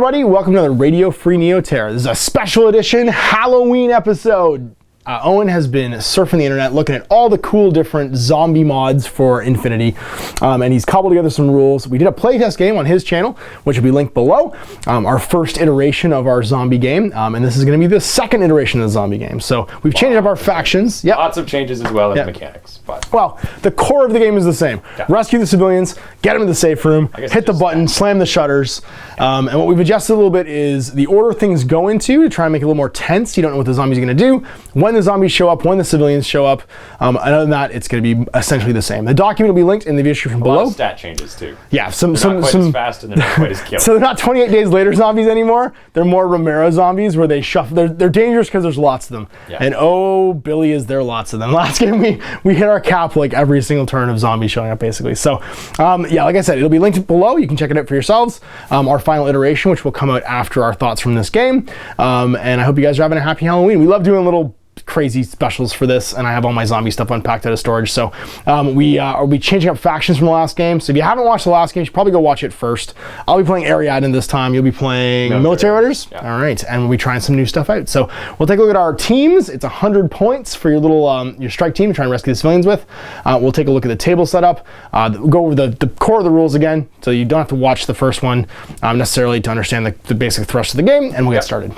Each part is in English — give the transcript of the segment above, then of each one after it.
everybody, welcome to the Radio Free NeoTerra. This is a special edition Halloween episode. Owen has been surfing the internet looking at all the cool different zombie mods for Infinity, and he's cobbled together some rules. We did a playtest game on his channel, which will be linked below, our first iteration of our zombie game, and this is going to be the second iteration of the zombie game. So we've changed up our factions. Yep. Lots of changes as well as mechanics. But well, the core of the game is the same. Yeah. Rescue the civilians, get them in the safe room, hit the button, slam the shutters, and what we've adjusted a little bit is the order things go into to try and make it a little more tense. You don't know what the zombies are going to do, when the zombies show up, when the civilians show up. Other than that, it's going to be essentially the same. The document will be linked in the video description below. A lot of stat changes too. Yeah, they're not quite as fast and they're not quite as killer. So they're not 28 days later zombies anymore. They're more Romero zombies where they shuffle. They're dangerous because there's lots of them. Yeah. And oh, Billy, is there lots of them. Last game we hit our cap like every single turn of zombies showing up basically. So yeah, like I said, it'll be linked below. You can check it out for yourselves. Our final iteration, which will come out after our thoughts from this game. And I hope you guys are having a happy Halloween. We love doing little crazy specials for this, and I have all my zombie stuff unpacked out of storage. So we'll be changing up factions from the last game. So if you haven't watched the last game, you should probably go watch it first. I'll be playing Ariadne this time. You'll be playing Military Orders. Yeah. All right, and we'll be trying some new stuff out. So we'll take a look at our teams. It's 100 points for your little your strike team to try and rescue the civilians with. We'll take a look at the table setup. We'll go over the core of the rules again, so you don't have to watch the first one necessarily to understand the basic thrust of the game, and we'll get started.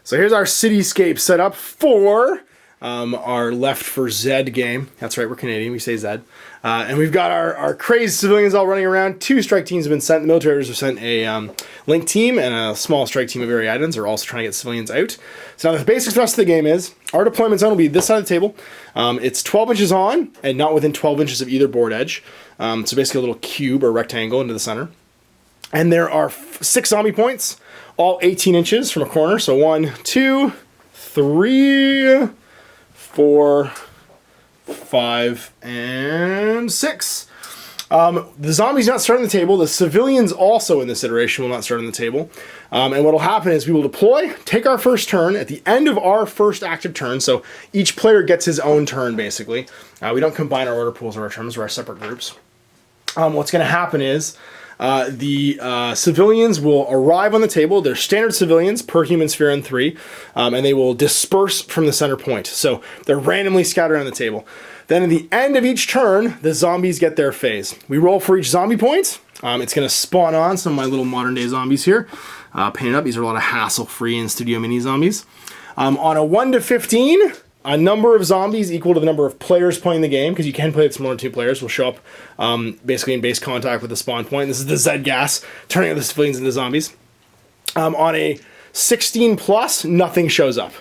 So here's our cityscape set up for our Left for Zed game. That's right, we're Canadian, we say Zed. And we've got our crazed civilians all running around. 2 strike teams have been sent. The military orders have sent a link team and a small strike team of Ariadnes are also trying to get civilians out. So now the basic thrust of the game is, our deployment zone will be this side of the table. It's 12 inches on and not within 12 inches of either board edge. So basically a little cube or rectangle into the center. And there are 6 zombie points, all 18 inches from a corner. So 1, 2, 3, 4, 5, and 6. The zombies not start on the table. The civilians also in this iteration will not start on the table. And what will happen is we will deploy, take our first turn at the end of our first active turn. So each player gets his own turn, basically. We don't combine our order pools or our turns. We're our separate groups. What's going to happen is the civilians will arrive on the table. They're standard civilians per human sphere in 3, and they will disperse from the center point. So they're randomly scattered on the table. Then at the end of each turn, the zombies get their phase. We roll for each zombie point. It's going to spawn on some of my little modern day zombies here. Painted up. These are a lot of hassle-free and studio mini zombies. On a 1 to 15... a number of zombies equal to the number of players playing the game, because you can play with more than 2 players, will show up basically in base contact with the spawn point. This is the Z gas, turning out the civilians into zombies. On a 16 plus, nothing shows up.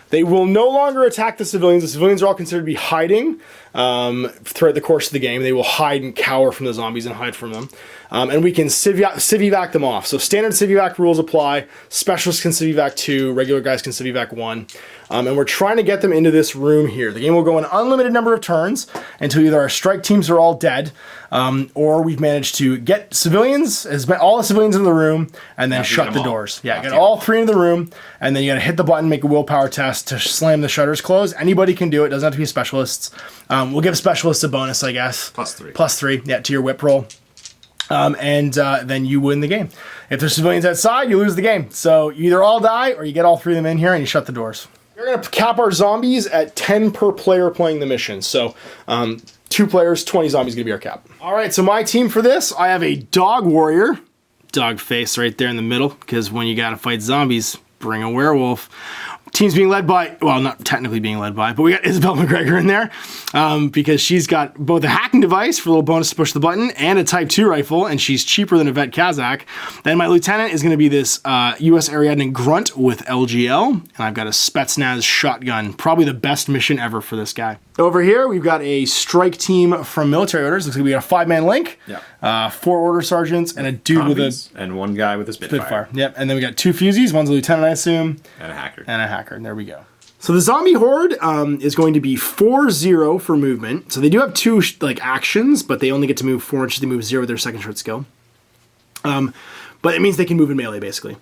They will no longer attack the civilians. The civilians are all considered to be hiding throughout the course of the game. They will hide and cower from the zombies and hide from them. And we can civ-evac them off. So standard civ-evac rules apply. Specialists can civ-evac 2. Regular guys can civ-evac 1. And we're trying to get them into this room here. The game will go an unlimited number of turns until either our strike teams are all dead, or we've managed to get civilians, all the civilians in the room, and then shut the doors. Yeah, get all 3 into the room, and then you gotta hit the button, make a willpower test to slam the shutters closed. Anybody can do it, doesn't have to be specialists. We'll give specialists a bonus, I guess. +3. +3, yeah, to your whip roll. Then you win the game. If there's civilians outside, you lose the game. So you either all die, or you get all 3 of them in here and you shut the doors. We're going to cap our zombies at 10 per player playing the mission. So 2 players, 20 zombies going to be our cap. All right, so my team for this, I have a dog warrior. Dog face right there in the middle, because when you got to fight zombies, bring a werewolf. Team's being led by, well, not technically being led by, but we got Isabel McGregor in there because she's got both a hacking device for a little bonus to push the button and a Type 2 rifle, and she's cheaper than a Vet Kazakh. Then my lieutenant is going to be this U.S. Ariadne Grunt with LGL, and I've got a Spetsnaz shotgun. Probably the best mission ever for this guy. Over here, we've got a strike team from military orders. Looks like we got a 5-man link, 4 order sergeants, and a dude with a... and 1 guy with a Spitfire. Yep, and then we got 2 fusees. One's a lieutenant, I assume. And a hacker. And a hacker, and there we go. So the zombie horde is going to be 4-0 for movement. So they do have 2 actions, but they only get to move 4 inches. They move 0 with their second short skill. But it means they can move in melee, basically.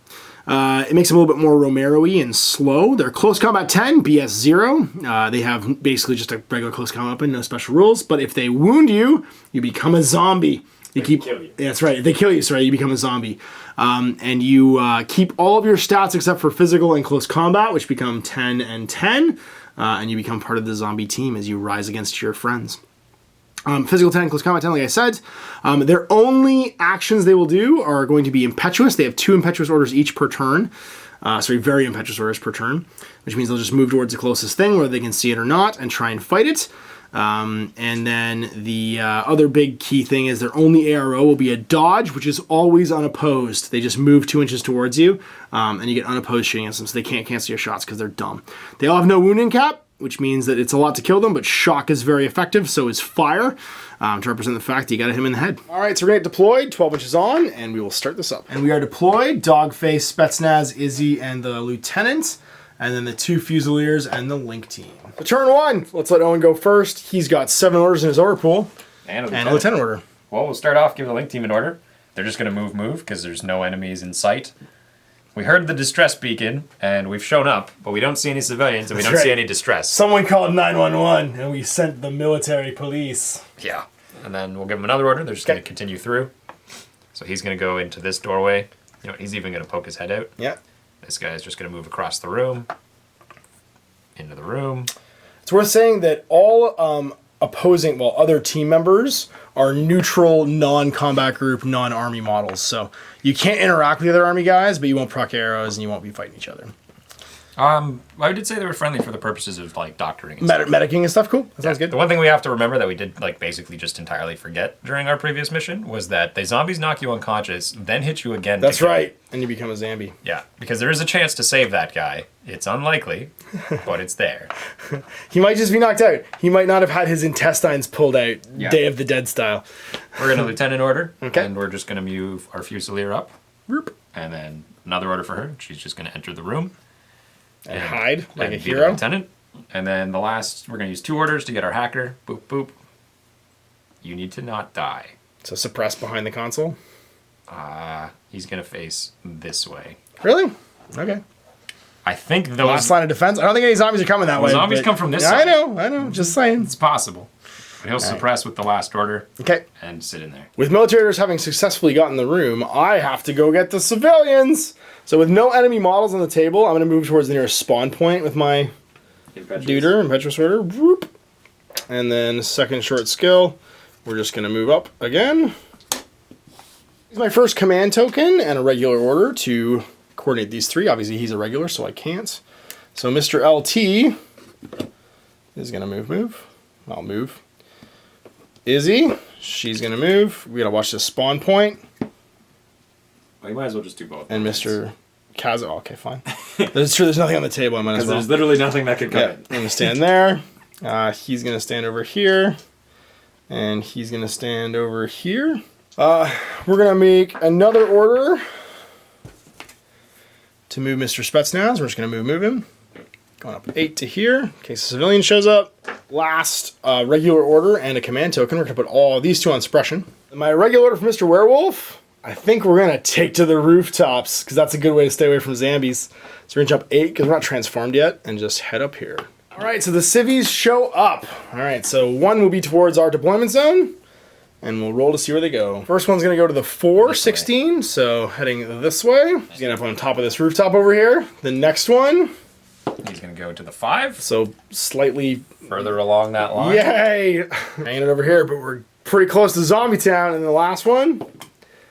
It makes them a little bit more Romero-y and slow. They're close combat 10, BS 0. They have basically just a regular close combat weapon, no special rules. But if they wound you, you become a zombie. You keep. Kill you. Yeah, that's right. If they kill you, sorry, you become a zombie. And you keep all of your stats except for physical and close combat, which become 10 and 10. And you become part of the zombie team as you rise against your friends. Physical 10, close combat 10, like I said. Their only actions they will do are going to be impetuous. They have 2 impetuous orders each per turn. Very impetuous orders per turn, which means they'll just move towards the closest thing, whether they can see it or not, and try and fight it. And then the other big key thing is their only ARO will be a dodge, which is always unopposed. They just move 2 inches towards you, and you get unopposed shooting against them, so they can't cancel your shots because they're dumb. They all have no wounding cap, which means that it's a lot to kill them, but shock is very effective, so is fire, to represent the fact that you got to hit him in the head. All right, so we're going to get deployed, 12 inches on, and we will start this up. And we are deployed, Dogface, Spetsnaz, Izzy, and the Lieutenant, and then the 2 Fusiliers and the Link team. So turn 1, let's let Owen go first. He's got 7 orders in his order pool, And a Lieutenant order. Well, we'll start off, give the Link team an order. They're just going to move, because there's no enemies in sight. We heard the distress beacon, and we've shown up, but we don't see any civilians, and we don't see any distress. Someone called 911, and we sent the military police. Yeah. And then we'll give him another order. They're just going to continue through. So he's going to go into this doorway. You know, he's even going to poke his head out. Yeah. This guy's just going to move across the room. Into the room. It's worth saying that all other team members are neutral, non-combat group, non-army models. So you can't interact with the other army guys, but you won't proc arrows and you won't be fighting each other. I did say they were friendly for the purposes of like doctoring and stuff. Medicing and stuff, cool. That sounds good. The one thing we have to remember that we did like basically just entirely forget during our previous mission was that the zombies knock you unconscious, then hit you again. That's right. And you become a zombie. Yeah, because there is a chance to save that guy. It's unlikely, but it's there. He might just be knocked out. He might not have had his intestines pulled out, Day of the Dead style. We're going to Lieutenant order, okay. And we're just going to move our Fusilier up. Whoop. And then another order for her. She's just going to enter the room. And hide like a be hero. The lieutenant. And then the last, we're going to use 2 orders to get our hacker. Boop, boop. You need to not die. So suppress behind the console? He's going to face this way. Really? Okay. I think those... Last line of defense? I don't think any zombies are coming that way. Zombies come from this side. I know. Just saying. It's possible. But he'll suppress with the last order. Okay. And sit in there. With military orders having successfully gotten the room, I have to go get the civilians. So with no enemy models on the table, I'm going to move towards the nearest spawn point with my impetuous order. Whoop. And then second short skill, we're just going to move up again. Here's my first command token and a regular order to coordinate these 3. Obviously, he's a regular, so I can't. So Mr. LT is going to move. I'll move. Izzy, she's going to move. We got to watch this spawn point. Well, you might as well just do both. And Mr. Kaz. Oh, okay, fine. That's true. There's nothing on the table. I might as well. There's literally nothing that could come in. I'm going to stand there. He's going to stand over here. And he's going to stand over here. We're going to make another order to move Mr. Spetsnaz. We're just going to move him. Going up 8 to here in case a civilian shows up. Last regular order and a command token. We're going to put all these 2 on suppression. My regular order for Mr. Werewolf. I think we're going to take to the rooftops because that's a good way to stay away from zombies. So we're going to jump 8 because we're not transformed yet and just head up here. All right, so the civvies show up. All right, so 1 will be towards our deployment zone and we'll roll to see where they go. First one's going to go to the 416, so heading this way. He's going to up on top of this rooftop over here. The next one. He's going to go to the 5. So slightly further along that line. Yay! Hanging it over here, but we're pretty close to Zombie Town. And the last one.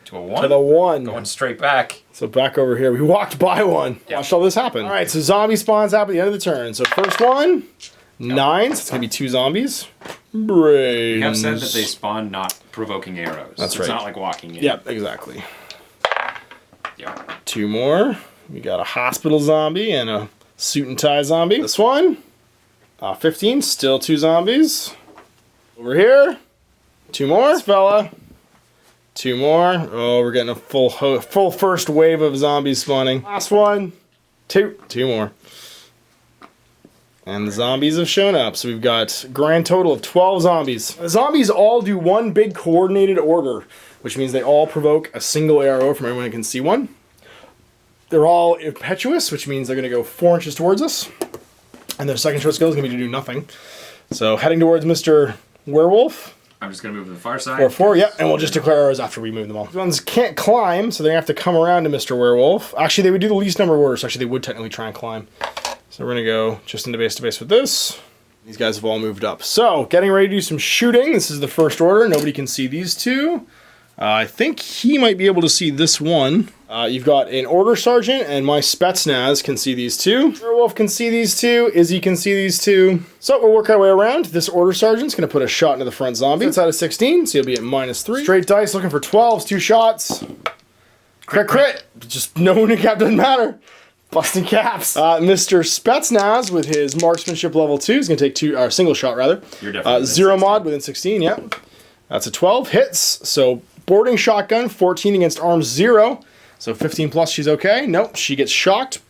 To a 1? To the 1. Going straight back. So back over here. We walked by one. Yep. Watched all this happen. All right, so zombie spawns up at the end of the turn. So first one, 9. So it's going to be 2 zombies. Brains. You have said that they spawn not provoking arrows. That's so right. It's not like walking in. Yep, exactly. Yeah. 2 more. We got a hospital zombie and a suit and tie zombie. This one, 15. Still 2 zombies. Over here, 2 more. This fella. 2 more. Oh, we're getting a full first wave of zombies spawning. Last one. 2 more. And the zombies have shown up. So we've got a grand total of 12 zombies. The zombies all do one big coordinated order, which means they all provoke a single arrow from everyone who can see one. They're all impetuous, which means they're going to go 4 inches towards us. And their second short skill is going to be to do nothing. So heading towards Mr. Werewolf. I'm just going to move to the far side. 4-4, yep, and we'll just declare ours after we move them all. These ones can't climb, so they have to come around to Mr. Werewolf. Actually, they would do the least number of orders, so actually they would technically try and climb. So we're going to go just into base to base with this. These guys have all moved up. So, getting ready to do some shooting. This is the first order. Nobody can see these two. I think he might be able to see this one. You've got an order sergeant, and my Spetsnaz can see these two. Werewolf can see these two. Izzy can see these two. So we'll work our way around. This order sergeant's going to put a shot into the front zombie. It's out of 16, so he'll be at -3. Straight dice, looking for 12s, 2 shots. Crit. Just no wounded cap, doesn't matter. Busting caps. Mr. Spetsnaz with his marksmanship level 2 is going to take single shot rather. You're definitely 0 mod within 16, yep. That's a 12. Hits. So boarding shotgun, 14 against arms 0. So 15 plus, she's okay. Nope, she gets shocked.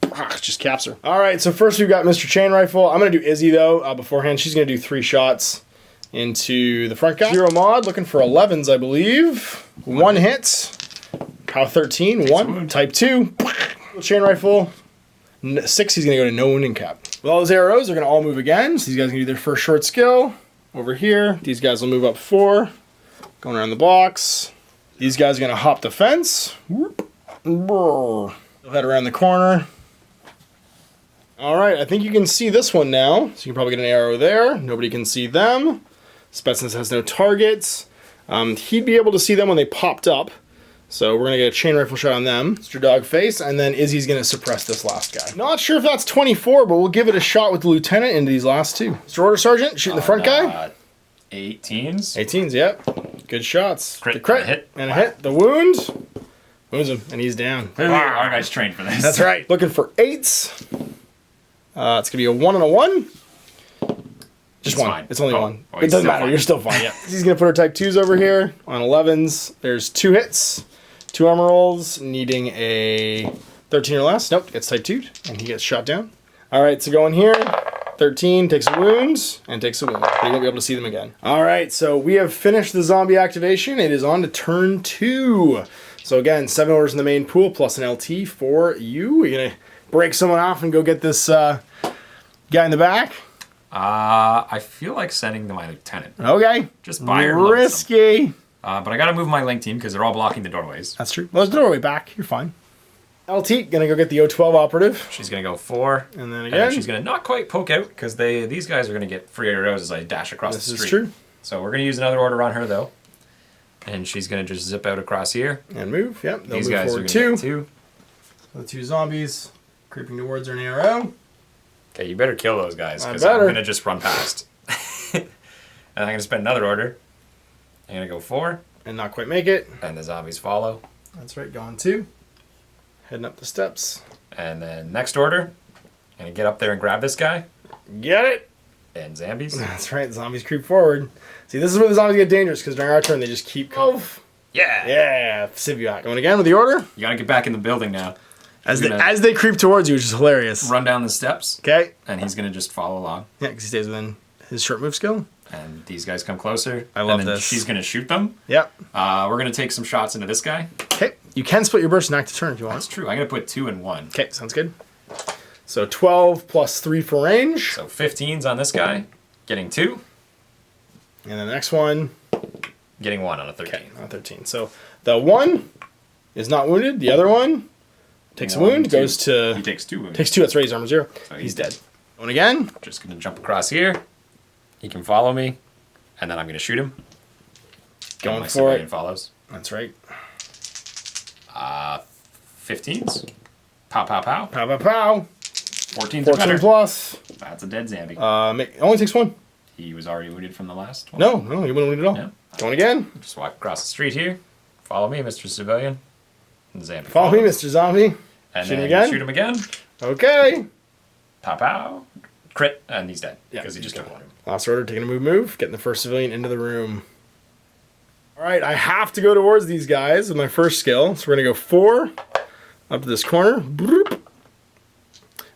Just caps her. All right, so first we've got Mr. Chain Rifle. I'm going to do Izzy though beforehand. She's going to do 3 shots into the front guy. 0 mod, looking for 11s, I believe. 1 hit. Pow 13, 1. Type 2. Chain Rifle. 6, he's going to go to no wounding cap. With all those arrows, they're going to all move again. So these guys are going to do their first short skill. Over here, these guys will move up 4. Going around the box. These guys are going to hop the fence. They'll head around the corner. All right, I think you can see this one now. So you can probably get an arrow there. Nobody can see them. Spetsnaz has no targets. He'd be able to see them when they popped up. So we're going to get a chain rifle shot on them. Mr. Dog Face, and then Izzy's going to suppress this last guy. Not sure if that's 24, but we'll give it a shot with the lieutenant into these last 2. Mr. Order Sergeant, shooting the front guy. 18s. 18s, yep. Good shots. Crit. The crit. Hit. And a hit. The wound. Wounds him, and he's down. Our guy's trained for this. That's right. Looking for 8s. It's going to be a 1 and a 1. Just it's 1. Fine. It's only 1. Oh, It doesn't matter. Fine. You're still fine. Yeah. He's going to put her type 2s over here on 11s. There's 2 hits. 2 armor rolls, needing a 13 or less. Nope, gets type 2, and he gets shot down. All right, so going here. 13 takes a wound, and takes a wound. They won't be able to see them again. All right, so we have finished the zombie activation. It is on to turn 2. So again, 7 orders in the main pool, plus an LT for you. You're going to break someone off and go get this guy in the back? I feel like sending to my lieutenant. Okay. Just buy her risky. But I gotta move my link team because they're all blocking the doorways. That's true. Well, there's the doorway back. You're fine. LT, gonna go get the 012 operative. She's gonna go 4. And then again. And then she's gonna not quite poke out because these guys are gonna get free arrows as I dash across the street. This is true. So we're gonna use another order on her though. And she's gonna just zip out across here. And move. Yep. These move guys are gonna get 2. The 2 zombies creeping towards her in arrow. Okay, you better kill those guys because I'm gonna just run past. And I'm gonna spend another order. I'm gonna go 4. And not quite make it. And the zombies follow. That's right, going 2. Heading up the steps. And then next order, I'm gonna get up there and grab this guy. Get it! And zombies. That's right, the zombies creep forward. See, this is where the zombies get dangerous because during our turn they just keep coming. Yeah! Yeah, Sibiak. Going again with the order. You gotta get back in the building now. As they creep towards you, which is hilarious. Run down the steps. Okay. And he's gonna just follow along. Yeah, because he stays within his short move skill. And these guys come closer. I love and then this. She's gonna shoot them. Yep. We're gonna take some shots into this guy. Okay. You can split your burst and act a turn if you want. That's true. I'm gonna put 2 and 1. Okay, sounds good. So 12 plus 3 for range. So 15's on this guy. Getting 2. And then the next one. Getting 1 on a 13. Okay, on 13. So the 1 is not wounded. The other one takes a wound, goes to... He takes 2 wounds. Takes 2, that's right, he's armor 0. So he's dead. Going again. Just gonna jump across here. He can follow me. And then I'm gonna shoot him. Going for it. Follows. That's right. 15s. Pow, pow, pow. Pow, pow, pow. 14s 14 are better. plus. That's a dead zombie. Only takes 1. He was already wounded from the last one. No, he wouldn't wound at all. Yeah. Going again. Just walk across the street here. Follow me, Mr. Civilian. And zombie Follow me, follows. Mr. Zombie. And Shoot him then again. Shoot him again. Okay. Pow, pow. Crit. And he's dead. Yeah, Because he just took 1. Last order, taking a move. Getting the first civilian into the room. All right, I have to go towards these guys with my first skill. So we're going to go 4 up to this corner. Bloop.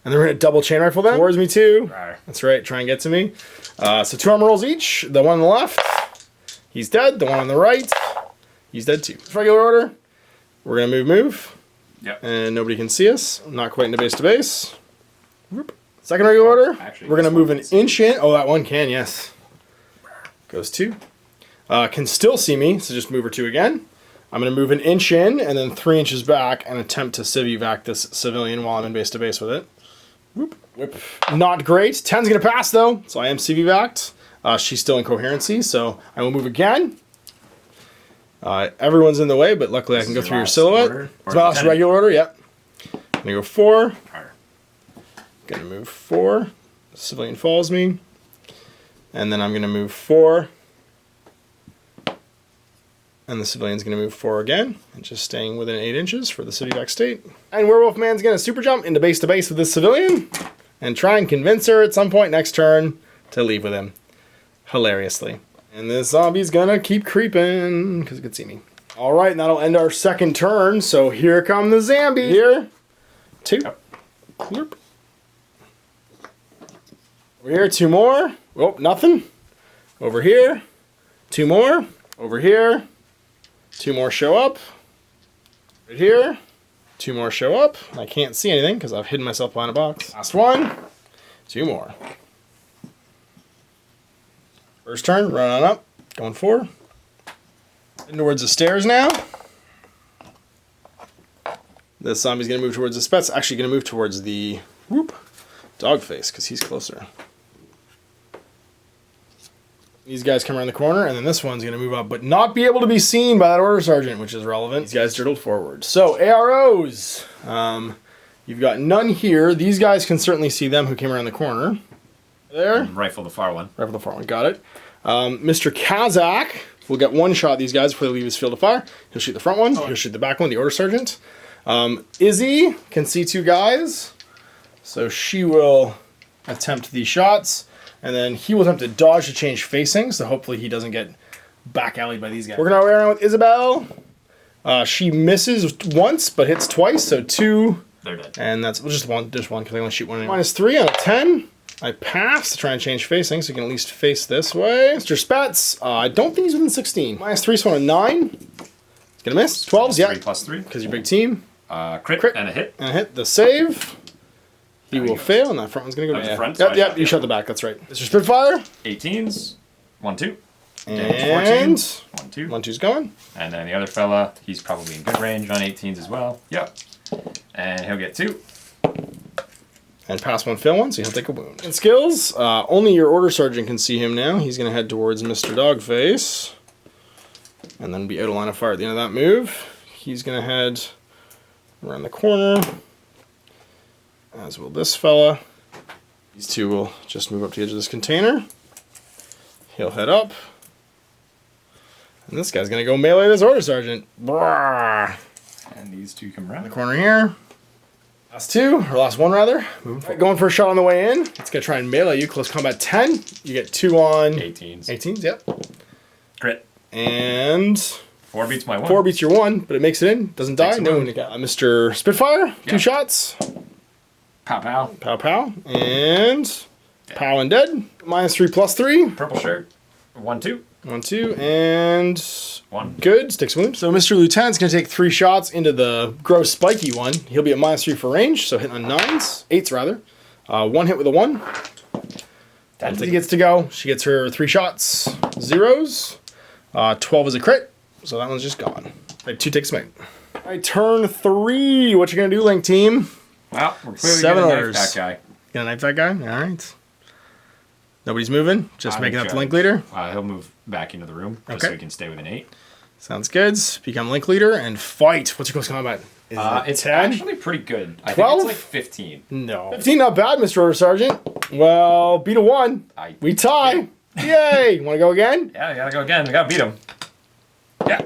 And then we're going to double chain rifle them. Towards me too. Rawr. That's right, try and get to me. So 2 armor rolls each. The one on the left, he's dead. The one on the right, he's dead too. It's regular order. We're going to move. Yep. And nobody can see us. Not quite into base to base. Whoop. Second regular order. Actually, we're going to this move one an can see. inch in. Oh, that one can, yes. Goes 2. can still see me, so just move her 2 again. I'm going to move an inch in and then 3 inches back and attempt to civ-evac this civilian while I'm in base-to-base with it. Whoop, whip. Not great. 10's going to pass, though, so I am civ-evac'd. She's still in coherency, so I will move again. Everyone's in the way, but luckily I can go through your silhouette. It's my last regular order, yep. I'm going to go 4. Going to move 4. The civilian follows me. And then I'm going to move 4. And the civilian's going to move 4 again, and just staying within 8 inches for the civ-evac state. And Werewolf Man's going to super jump into base-to-base with this civilian and try and convince her at some point next turn to leave with him. Hilariously. And this zombie's going to keep creeping because it can see me. All right, and that'll end our second turn. So here come the zombies. Here. 2. Clerp. Over here, 2 more. Oh, nothing. Over here. 2 more. Over here. 2 more show up. Right here. 2 more show up. I can't see anything because I've hidden myself behind a box. Last one. 2 more. First turn, run on up. Going 4. Heading towards the stairs now. This zombie's going to move towards the spets. Actually going to move towards the dog face because he's closer. These guys come around the corner, and then this one's going to move up, but not be able to be seen by that order sergeant, which is relevant. These guys dirtled forward. So, AROs. You've got none here. These guys can certainly see them who came around the corner. There. And rifle the far one. Rifle the far one. Got it. Mr. Kazakh will get 1 shot at these guys before they leave his field of fire. He'll shoot the front one. He'll shoot the back one, the order sergeant. Izzy can see 2 guys. So she will attempt these shots. And then he will attempt to dodge to change facing, so hopefully he doesn't get back alleyed by these guys. Working our way around with Isabel. She misses once, but hits twice, so 2. They're dead. And that's just one, because I only shoot 1 anymore. -3 out of 10. I pass to try and change facing, so you can at least face this way. Mr. Spets, I don't think he's within 16. -3, so on a 9. It's gonna miss. 12s, yeah. 3 plus 3. Because you're a big team. Crit and a hit. And a hit. The save. He will fail, and that front one's going to go down. Front, yep, you shot the back, that's right. Mr. Spitfire. 18s. 1, 2. And 1, 2. 1, 2's going. And then the other fella, he's probably in good range on 18s as well. Yep. And he'll get 2. And pass 1, fail 1, so he'll take a wound. And skills, only your order sergeant can see him now. He's going to head towards Mr. Dogface. And then be out of line of fire at the end of that move. He's going to head around the corner. As will this fella. These 2 will just move up to the edge of this container. He'll head up. And this guy's going to go melee this order sergeant. Brrr. And these 2 come around The corner here. Last 2, or last 1 rather. Right, going for a shot on the way in. It's going to try and melee you. Close combat 10. You get 2 on 18s. 18s, yep. Crit. And 4 beats my 1. 4 beats your 1, but it makes it in. Doesn't die. No one got Mr. Spitfire. 2 shots. Pow pow. Pow pow. And pow and dead. -3 plus 3. Purple shirt. 1, 2. 1, 2, and 1. Good. Sticks wound. So Mr. Lieutenant's going to take 3 shots into the gross spiky one. He'll be at -3 for range, so hitting on 9s. 8s rather. 1 hit with a 1. He gets to go. She gets her 3 shots. 0s. 12 is a crit, so that one's just gone. Right, 2 takes smite. All right, turn 3. What you going to do, Link Team? Well, we're clearly 7 gonna orders. knife that guy. Gonna knife that guy? All right. Nobody's moving. Just making up the link leader. He'll move back into the room just so he can stay within 8. Sounds good. Become link leader and fight. What's your close combat? Is It's 10? actually pretty good. I 12? think it's like 15. No. 15, not bad, Mr. Order Sergeant. Well, beat a 1. We tie. Yay. Want to go again? Yeah, I gotta go again. We gotta beat him. Yeah,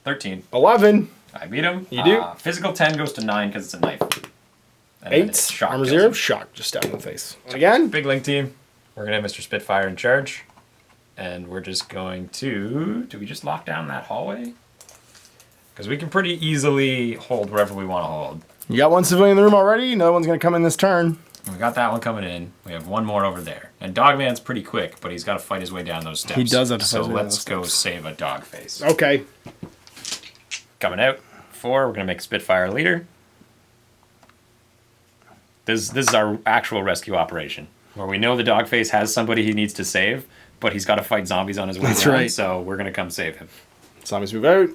13. 11. I beat him. You do? Physical 10 goes to 9 because it's a knife. And 8. Armor 0. Shock. Just stab in the face. Again. Big link team. We're gonna have Mr. Spitfire in charge. And we're just going to... Do we just lock down that hallway? Because we can pretty easily hold wherever we want to hold. You got 1 civilian in the room already. Another one's going to come in this turn. We got that one coming in. We have 1 more over there. And Dogman's pretty quick, but he's got to fight his way down those steps. He does have to fight his way down those steps. So let's go save a dog face. Okay. Coming out. 4, we're going to make Spitfire leader. This is our actual rescue operation. where we know the dog face has somebody he needs to save, but he's got to fight zombies on his way That's down, right. so we're going to come save him. Zombies move out.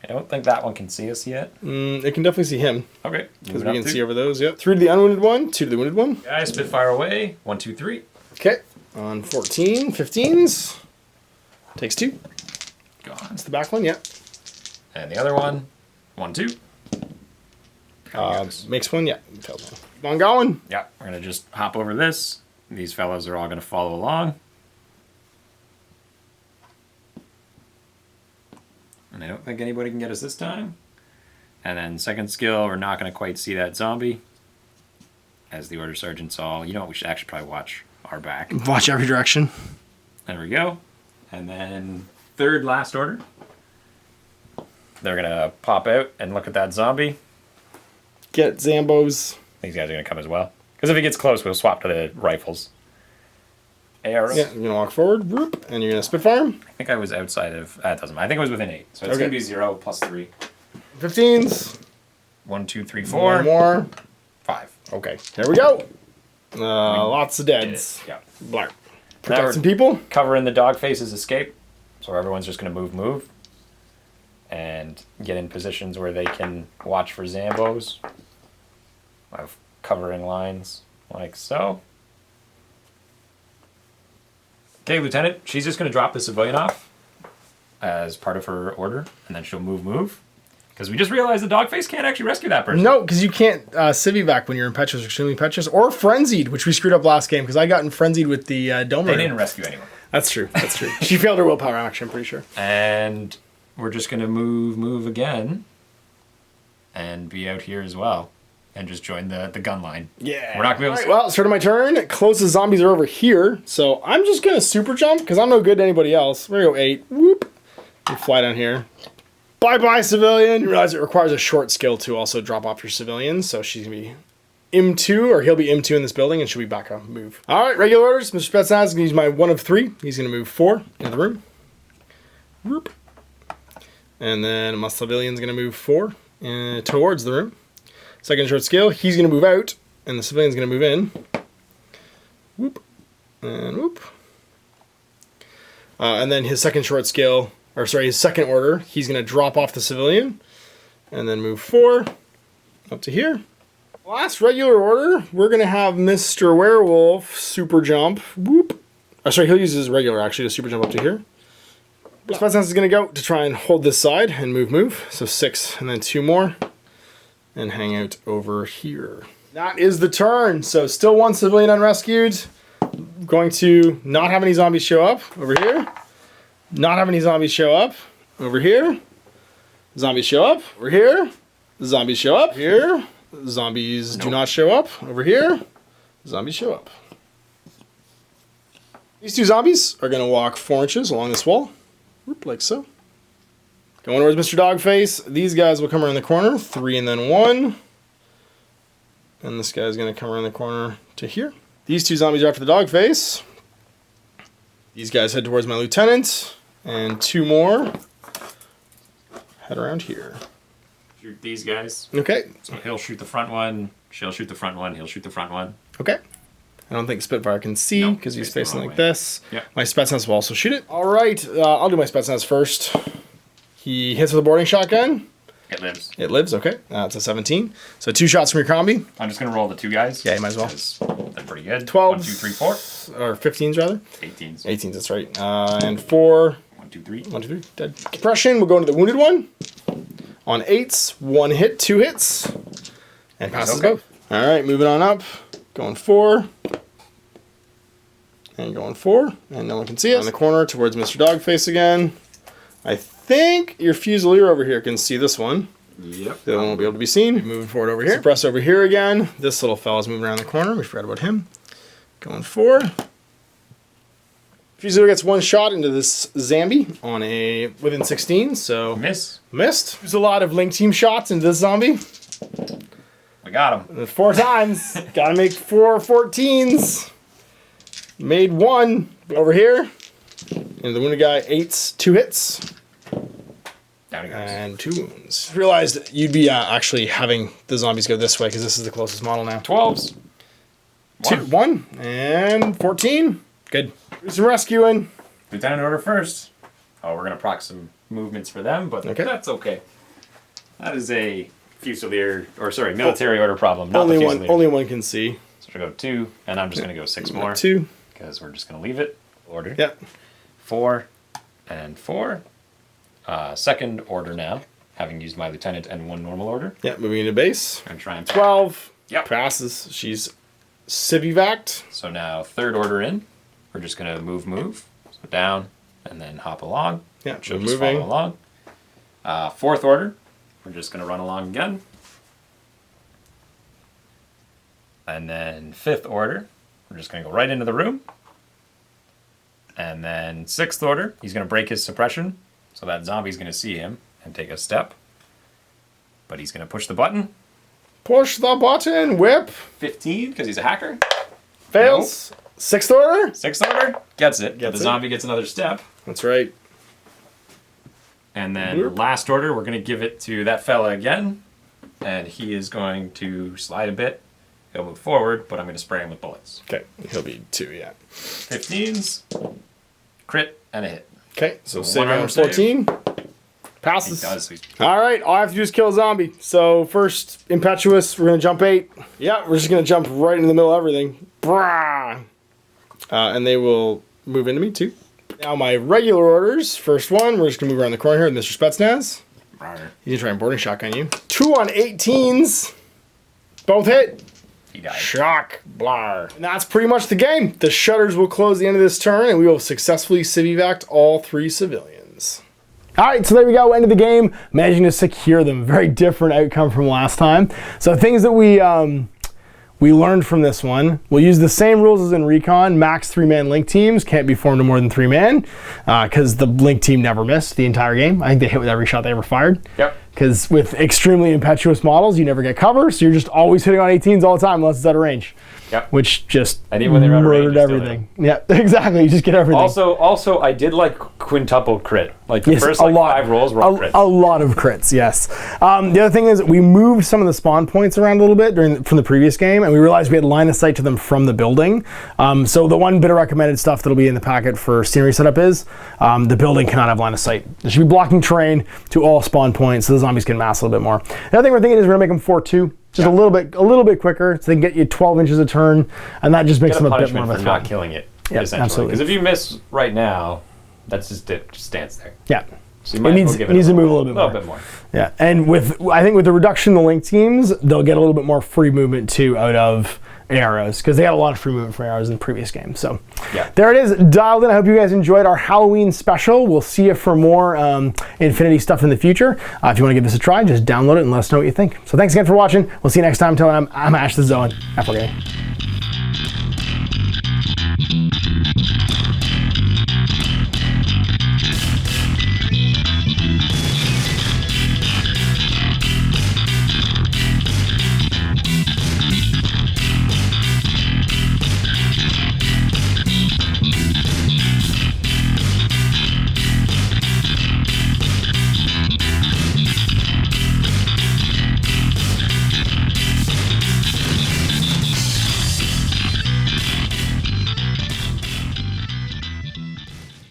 I don't think that one can see us yet. It can definitely see him. Okay. Because we can see over those, yep. 3 to the unwounded one, 2 to the wounded one. Guys, Spitfire away. 1, 2, 3. Okay. On 14, 15s. Takes 2. Gone. That's the back one, yep. And the other one. 1, 2. Makes one, yeah. Tails one. Keep on going. Yeah, we're going to just hop over this. These fellows are all going to follow along. And I don't think anybody can get us this time. And then second skill, we're not going to quite see that zombie. As the order sergeant saw, you know what, we should actually probably watch our back. Watch every direction. There we go. And then third last order. They're going to pop out and look at that zombie. Get Zambos. These guys are going to come as well. Because if he gets close, we'll swap to the rifles. Arrows. Yeah, you're going to walk forward, whoop, and you're going to Spitfire him. I think I was outside of... it doesn't matter. I think I was within 8. So it's Okay. going to be 0 plus 3. 15s. 1, 2, 3, 4. One more. 5. Okay, here we go. Lots of deads. Yeah. Blarp. Now Protect we're some people. covering the dog face's escape. So everyone's just going to move. And get in positions where they can watch for Zambos. Of covering lines like so. Okay, Lieutenant, she's just going to drop the civilian off as part of her order, and then she'll move. Because we just realized the dog face can't actually rescue that person. No, because you can't civivac when you're impetuous or extremely impetuous, or frenzied, which we screwed up last game, because I got in frenzied with the Domer. They didn't rescue anyone. That's true, that's true. She failed her willpower action, I'm pretty sure. And we're just going to move again, and be out here as well. And just join the gun line. Yeah. We're not going to be able to... Well, start of my turn. Closest zombies are over here. So I'm just going to super jump because I'm no good to anybody else. We're going to go 8. Whoop. And fly down here. Bye-bye, civilian. You realize it requires a short skill to also drop off your civilians. So she's going to be M2, or he'll be M2 in this building, and she'll be back on move. All right, regular orders. Mr. Spetsnaz is going to use my 1 of 3. He's going to move 4 into the room. Whoop. And then my civilian's going to move 4 towards the room. Second short skill, he's going to move out, and the civilian's going to move in. Whoop. And whoop. And then his second short skill, or sorry, his second order, he's going to drop off the civilian, and then move 4 up to here. Last regular order, we're going to have Mr. Werewolf super jump. Whoop. Oh, sorry, he'll use his regular, actually, to super jump up to here. Spetsnaz is going to go to try and hold this side and move. So 6, and then 2 more. And hang out over here. That is the turn. So still 1 civilian unrescued. Going to not have any zombies show up over here. Not have any zombies show up over here. Zombies show up over here. Zombies show up here. Zombies do not show up over here. Zombies show up. These 2 zombies are going to walk 4 inches along this wall. Whoop, like so. Going towards Mr. Dogface. These guys will come around the corner. 3 and then 1. And this guy's going to come around the corner to here. These 2 zombies are after the Dogface. These guys head towards my lieutenant. And 2 more head around here. Shoot these guys. Okay. So he'll shoot the front one. She'll shoot the front one. He'll shoot the front one. Okay. I don't think Spitfire can see because he's facing like way. this. Yeah. My Spetsnaz will also shoot it. All right. I'll do my Spetsnaz first. He hits with a boarding shotgun. It lives. It lives, okay. It's a 17. So 2 shots from your combi. I'm just going to roll the 2 guys. Yeah, you might as well. 'cause they're pretty good. 12. 1, 2, 3, 4. Or 15s, rather. 18s. 18s, that's right. And 4. 1, 2, 3. 1, 2, 3. Dead. Compression, we'll go into the wounded one. On 8s, 1 hit, 2 hits. And passes Okay. both. All right, moving on up. Going 4. And going 4. And no one can see us. In the corner towards Mr. Dogface again. I think your Fusilier over here can see this one. Yep. The other one won't be able to be seen. Moving forward over here. Suppress over here again. This little fella's moving around the corner. We forgot about him. Going 4. Fusilier gets 1 shot into this Zambi on a within 16, so Miss. missed. There's a lot of link team shots into this zombie. We got him. 4 times. Gotta make 4 14s. Made 1 over here. And the wounded guy 8s, 2 hits. Down he goes. And 2 wounds. Realized you'd be actually having the zombies go this way because this is the closest model now. 12s. 1, and 14. Good. Do some rescuing. Lieutenant order first. Oh, we're going to proc some movements for them, but that's okay. That is a Fusilier, or sorry, military order problem. Not only one can see. So we'll go 2, and I'm just going to go 6 more. 2. Because we're just going to leave it. Order. Yep. 4 and 4. Second order now, having used my lieutenant and 1 normal order. Yep, moving into base. And try and 12. Yep. Passes. She's civivac'd. So now third order in. We're just going to move. So down, and then hop along. Yeah, she'll we're just moving. follow along. Fourth order. We're just going to run along again. And then fifth order, we're just going to go right into the room. And then sixth order, he's going to break his suppression. So that zombie's going to see him and take a step. But he's going to push the button. Push the button. Whip. 15, because he's a hacker. Fails. Nope. Sixth order. Sixth order. Gets it. Gets the zombie gets another step. That's right. And then last order, we're going to give it to that fella again. And he is going to slide a bit. He'll move forward, but I'm going to spray him with bullets. Okay, he'll be 2, yeah. 15s, crit, and a hit. Okay, so save on 14. Passes. He does. All right, all I have to do is kill a zombie. So first, Impetuous, we're going to jump 8. Yeah, we're just going to jump right in the middle of everything. Brah! And they will move into me, too. Now my regular orders. First one, we're just going to move around the corner here with Mr. Spetsnaz. He's going to try and boarding shotgun you. 2 on 18s. Both hit. He died. Shock. Blar. And that's pretty much the game. The shutters will close the end of this turn, and we will successfully civivac all 3 civilians. All right, so there we go. End of the game. Managing to secure them. Very different outcome from last time. So things that we learned from this one. We'll use the same rules as in Recon. Max 3-man link teams can't be formed to more than 3 man because the link team never missed the entire game. I think they hit with every shot they ever fired. Yep. Because with extremely impetuous models, you never get cover, so you're just always hitting on 18s all the time unless it's out of range. Yep. Which just murdered everything. Yeah, exactly. You just get everything. Also, I did like quintuple crit. Like the first 5 rolls were all crits. A lot of crits, yes. The other thing is we moved some of the spawn points around a little bit from the previous game, and we realized we had line of sight to them from the building. So the one bit of recommended stuff that'll be in the packet for scenery setup is the building cannot have line of sight. There should be blocking terrain to all spawn points, so the zombies can mass a little bit more. The other thing we're thinking is we're gonna make them 4-2. Just a little bit quicker, so they can get you 12 inches a turn, and that just makes them a bit more of a threat. Not killing it, essentially. Absolutely. Because if you miss right now, that's just it. Just stands there. Yeah. So it needs to move a little bit more. Yeah, and I think with the reduction in the link teams, they'll get a little bit more free movement too out of arrows, because they had a lot of free movement from arrows in the previous game. So yeah, there it is, dialed in. I hope you guys enjoyed our Halloween special. We'll see you for more Infinity stuff in the future. If you want to give this a try, just download it and let us know what you think. So thanks again for watching. We'll see you next time. Until then, I'm Ash the Zoan. Have a good day.